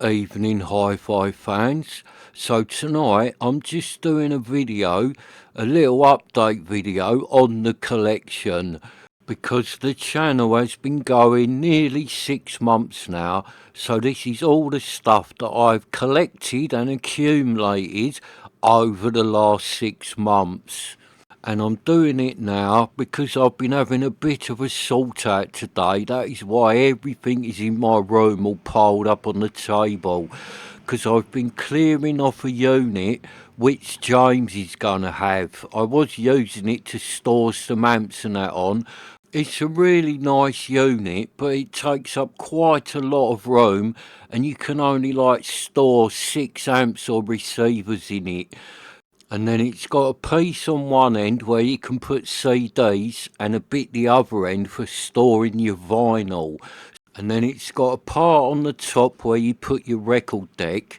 Evening Hi-Fi fans. So tonight I'm just doing a video, a little update video on the collection because the channel has been going nearly 6 months now. So this is all the stuff that I've collected and accumulated over the last 6 months. And I'm doing it now because I've been having a bit of a sort out today. That is why everything is in my room all piled up on the table, because I've been clearing off a unit which James is going to have. I was using it to store some amps and that on. It's a really nice unit, but it takes up quite a lot of room, and you can only store 6 amps or receivers in it. And then it's got a piece on one end where you can put CDs and a bit the other end for storing your vinyl. And then it's got a part on the top where you put your record deck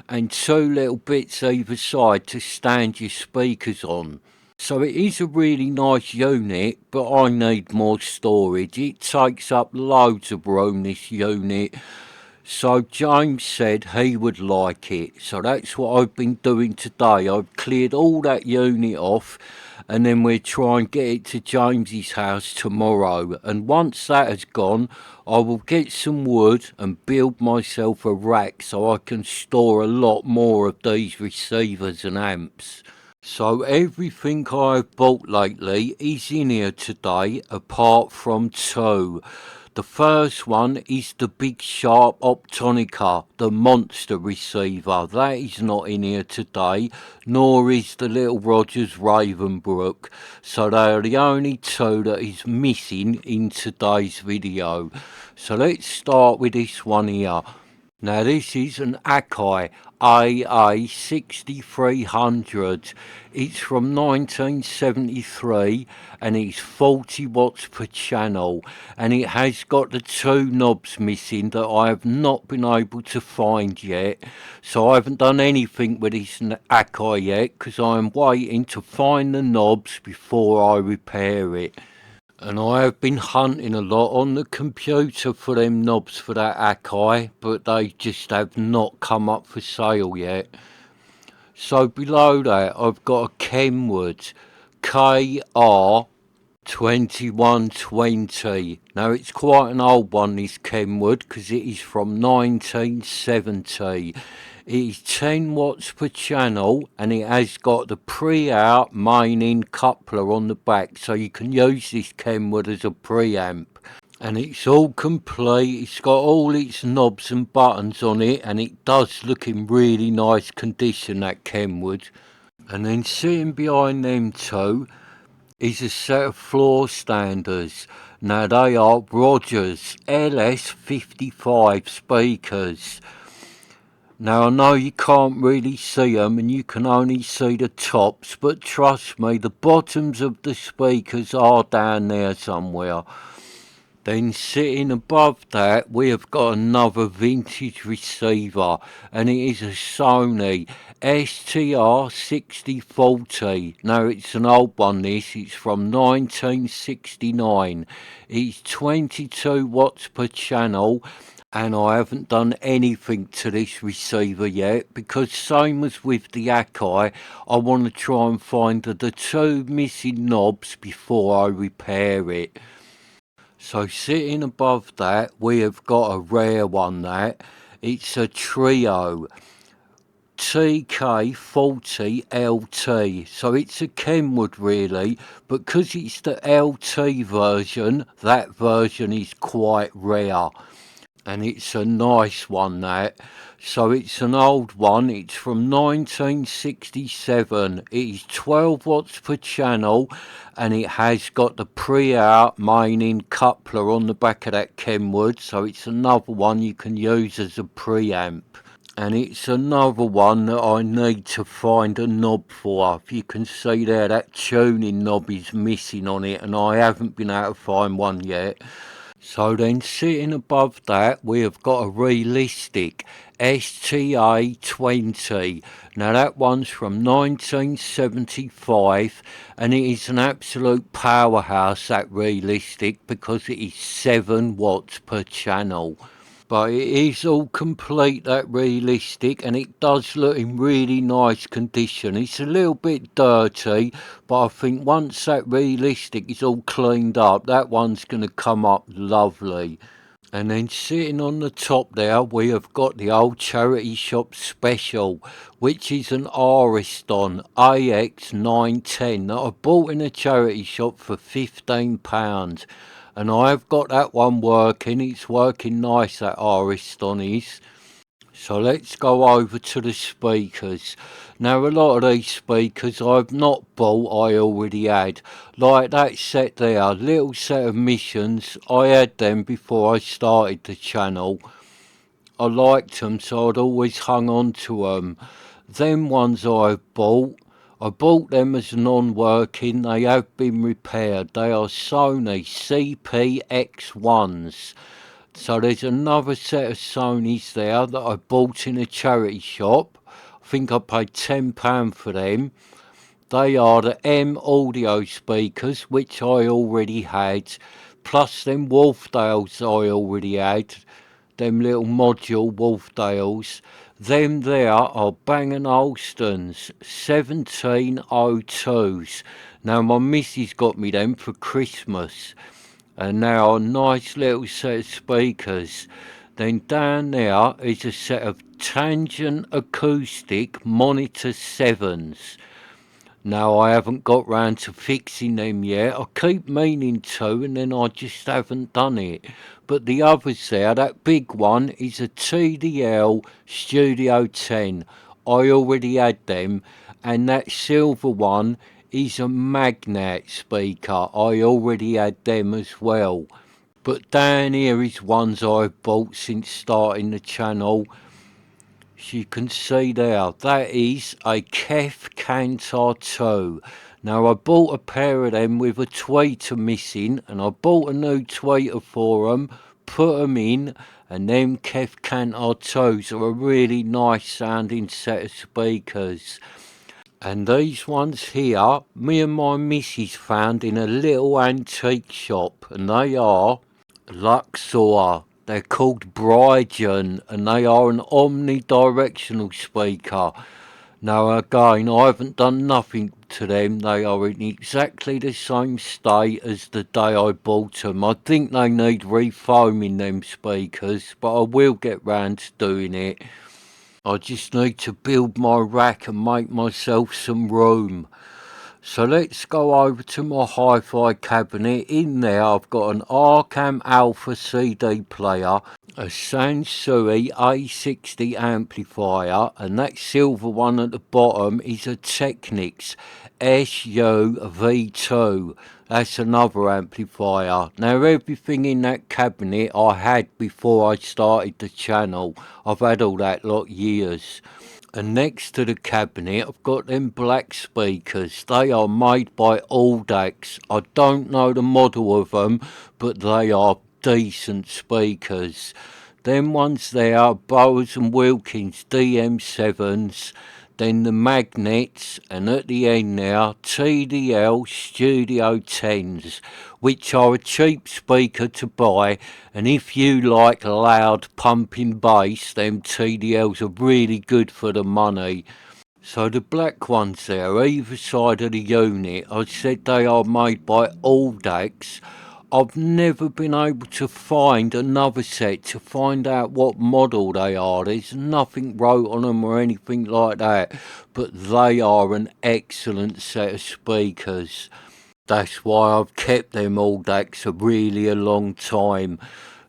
and two little bits either side to stand your speakers on. So it is a really nice unit, but I need more storage. It takes up loads of room, this unit. So James said he would like it. So that's what I've been doing today. I've cleared all that unit off, and then we'll try and get it to James's house tomorrow. And once that has gone, I will get some wood and build myself a rack so I can store a lot more of these receivers and amps. So everything I've bought lately is in here today, apart from two. The first one is the Big Sharp Optonica, the monster receiver. That is not in here today, nor is the Little Rogers Ravenbrook. So they are the only two that is missing in today's video. So let's start with this one here. Now this is an Akai AA6300. It's from 1973 and it's 40 watts per channel, and it has got the two knobs missing that I have not been able to find yet. So I haven't done anything with this Akai yet because I am waiting to find the knobs before I repair it. And I have been hunting a lot on the computer for them knobs for that Akai, but they just have not come up for sale yet. So below that I've got a Kenwood KR2120. Now it's quite an old one, this Kenwood, because it is from 1970. It is 10 watts per channel, and it has got the pre-out main-in coupler on the back, so you can use this Kenwood as a preamp. And it's all complete. It's got all its knobs and buttons on it, and it does look in really nice condition, that Kenwood. And then sitting behind them two is a set of floor standers. Now they are Rogers LS55 speakers. Now I know you can't really see them and you can only see the tops, but trust me, the bottoms of the speakers are down there somewhere. Then sitting above that we have got another vintage receiver, and it is a Sony STR6040. Now it's an old one this, it's from 1969. It's 22 watts per channel, and I haven't done anything to this receiver yet because same as with the Akai, I want to try and find the two missing knobs before I repair it. So sitting above that we have got a rare one, that it's a Trio TK40LT. So it's a Kenwood really, but because it's the LT version, that version is quite rare. And it's a nice one, that. So it's an old one, it's from 1967. It is 12 watts per channel, and it has got the pre-out main-in coupler on the back of that Kenwood, so it's another one you can use as a preamp. And it's another one that I need to find a knob for. If you can see there, that tuning knob is missing on it, and I haven't been able to find one yet. So then sitting above that we have got a realistic STA20. Now that one's from 1975 and it is an absolute powerhouse, that realistic, because it is 7 watts per channel. But it is all complete, that realistic, and it does look in really nice condition. It's a little bit dirty, but I think once that realistic is all cleaned up, that one's going to come up lovely. And then sitting on the top there, we have got the old charity shop special, which is an Ariston AX910 that I bought in a charity shop for £15. And I have got that one working. It's working nice, that Ariston is. So let's go over to the speakers. Now a lot of these speakers I've not bought, I already had. Like that set there, little set of missions, I had them before I started the channel. I liked them, so I'd always hung on to them. Them ones I bought them as non-working, they have been repaired. They are Sony CPX1s. So there's another set of Sonys there that I bought in a charity shop. I think I paid £10 for them. They are the M audio speakers, which I already had, plus them Wolfdales I already had, them little module Wolfdales. Them there are Bang& Olufsen's 1702s. Now my missus got me them for Christmas. And now a nice little set of speakers. Then down there is a set of Tangent Acoustic Monitor 7s. Now I haven't got round to fixing them yet. I keep meaning to, and then I just haven't done it. But the others there, that big one is a TDL Studio 10. I already had them. And that silver one is a Magnet speaker. I already had them as well. But down here is ones I've bought since starting the channel. As you can see there, that is a Kef Cantar 2. Now I bought a pair of them with a tweeter missing, and I bought a new tweeter for them, put them in, and them Kef Cantar 2s are a really nice sounding set of speakers. And these ones here, me and my missus found in a little antique shop, and they are Luxor. They're called Brygen, and they are an omnidirectional speaker. Now again, I haven't done nothing to them. They are in exactly the same state as the day I bought them. I think they need refoaming, them speakers, but I will get round to doing it. I just need to build my rack and make myself some room. So let's go over to my hi-fi cabinet. In there I've got an Arcam Alpha CD player, a Sansui A60 amplifier, and that silver one at the bottom is a Technics SUV2. That's another amplifier. Now everything in that cabinet I had before I started the channel. I've had all that lot years. And next to the cabinet I've got them black speakers. They are made by Audax. I don't know the model of them, but they are decent speakers. Them ones there are Bowers and Wilkins DM7s, then the Magnets, and at the end there TDL Studio 10s, which are a cheap speaker to buy, and if you like loud pumping bass, them TDLs are really good for the money. So the black ones there, either side of the unit, I said they are made by Audax. I've never been able to find another set to find out what model they are. There's nothing wrote on them or anything like that, but they are an excellent set of speakers. That's why I've kept them Audax a really long time.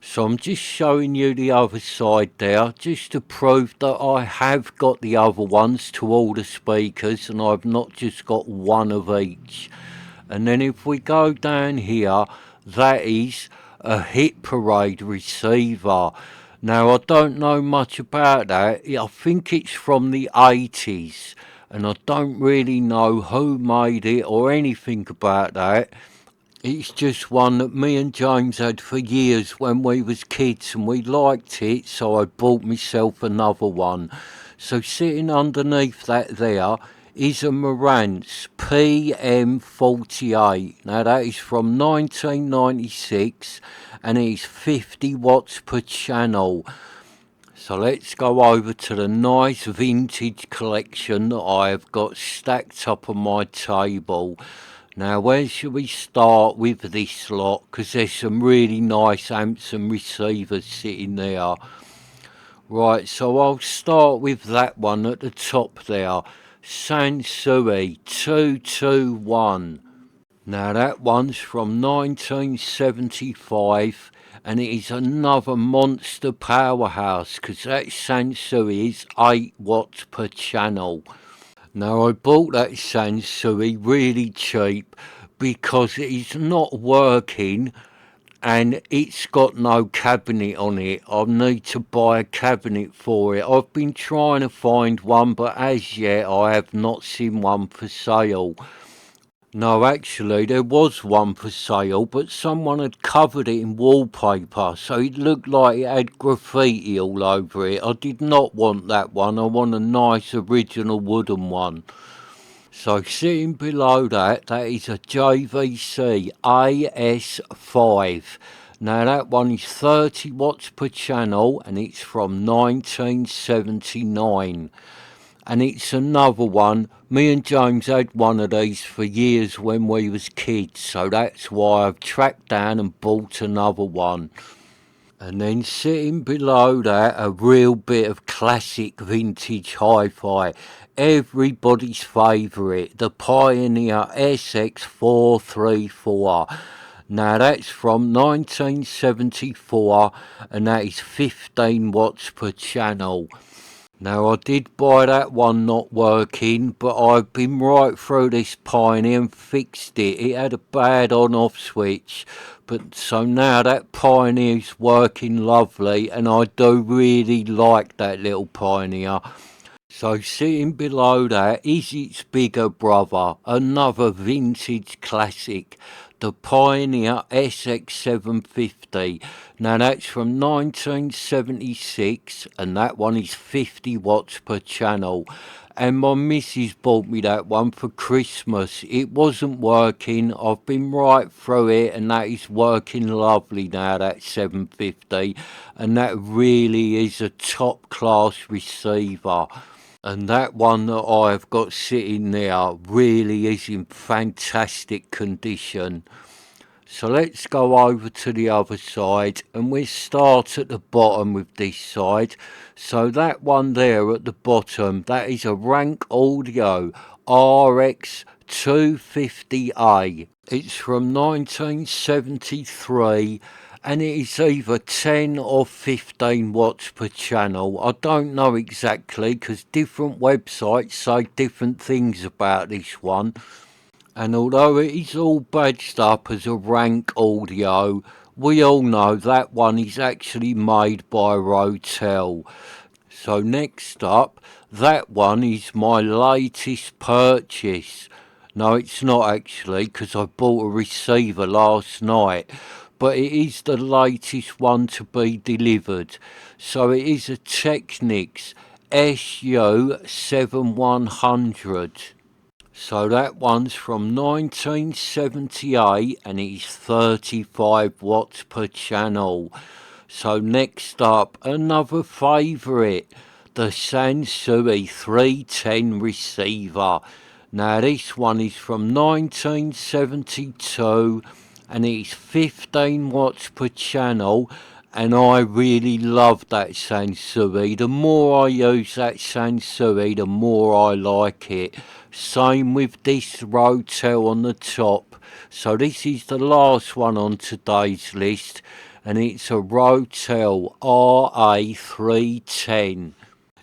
So I'm just showing you the other side there, just to prove that I have got the other ones to all the speakers, and I've not just got one of each. And then if we go down here, that is a Hit Parade receiver. Now I don't know much about that. I think it's from the 80s, and I don't really know who made it or anything about that. It's just one that me and James had for years when we was kids, and we liked it, so I bought myself another one. So sitting underneath that there is a Marantz PM48. Now that is from 1996 and it is 50 watts per channel. So let's go over to the nice vintage collection that I have got stacked up on my table. Now where should we start with this lot? Because there's some really nice amps and receivers sitting there. Right, so I'll start with that one at the top there. Sansui 221. Now that one's from 1975 and it is another monster powerhouse because that Sansui is 8 watts per channel. Now I bought that Sansui really cheap because it is not working and it's got no cabinet on it. I need to buy a cabinet for it. I've been trying to find one, but as yet I have not seen one for sale. No, actually there was one for sale, but someone had covered it in wallpaper, so it looked like it had graffiti all over it. I did not want that one. I want a nice original wooden one. So sitting below that, that is a JVC AS5. Now that one is 30 watts per channel and it's from 1979. And it's another one. Me and James had one of these for years when we was kids, so that's why I've tracked down and bought another one. And then sitting below that, a real bit of classic vintage hi-fi. Everybody's favourite, the Pioneer SX434. Now that's from 1974 and that is 15 watts per channel. Now I did buy that one not working, but I've been right through this Pioneer and fixed it. It had a bad on-off switch, but so now that Pioneer's working lovely and I do really like that little Pioneer. So sitting below that is its bigger brother, another vintage classic, the Pioneer SX750. Now that's from 1976 and that one is 50 watts per channel. And my missus bought me that one for Christmas. It wasn't working. I've been right through it and that is working lovely now, that 750. And that really is a top class receiver. And that one that I've got sitting there really is in fantastic condition. So let's go over to the other side and we'll start at the bottom with this side. So that one there at the bottom, that is a Rank Audio RX 250A. It's from 1973 and it is either 10 or 15 watts per channel. I don't know exactly because different websites say different things about this one. And although it is all badged up as a Rank Audio, we all know that one is actually made by Rotel. So next up, that one is my latest purchase. No, it's not actually, because I bought a receiver last night. But it is the latest one to be delivered. So it is a Technics SU7100. So that one's from 1978 and it's 35 watts per channel. So next up, another favourite, the Sansui 310 receiver. Now this one is from 1972 and it's 15 watts per channel. And I really love that Sansui. The more I use that Sansui, the more I like it. Same with this Rotel on the top. So this is the last one on today's list. And it's a Rotel RA310.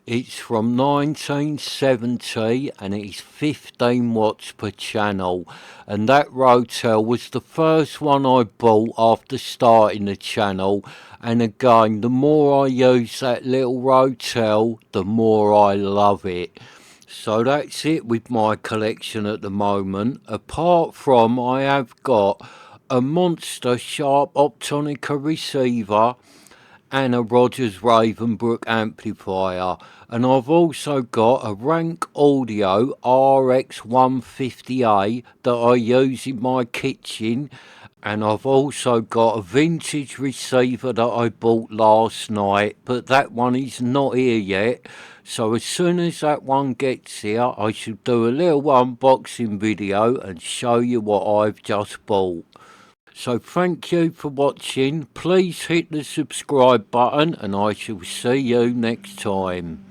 It's from 1970 and it's 15 watts per channel. And that Rotel was the first one I bought after starting the channel. And again, the more I use that little Rotel, the more I love it. So that's it with my collection at the moment. Apart from I have got a monster sharp Optonica receiver and a Rogers Ravenbrook amplifier, and I've also got a Rank Audio RX150A that I use in my kitchen, and I've also got a vintage receiver that I bought last night, but that one is not here yet. So as soon as that one gets here, I shall do a little unboxing video and show you what I've just bought. So thank you for watching. Please hit the subscribe button and I shall see you next time.